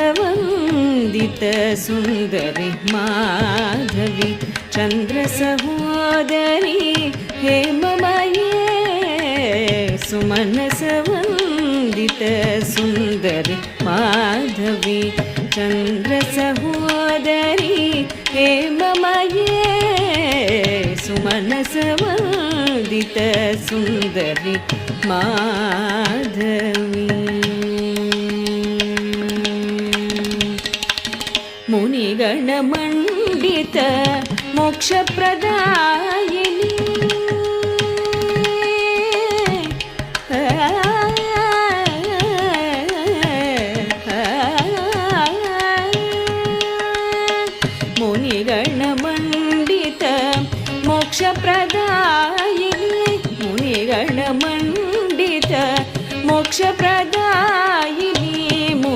सुमनसवन्दित Sundari Madhavi चन्द्रसहोदरी हेममये सुमनसवन्दित Sundari Madhavi चन्द्रसहोदरी हेममये सुमनसवन्दित Sundari Madhavi मुनिगणमण्डित मोक्षप्रदायिनी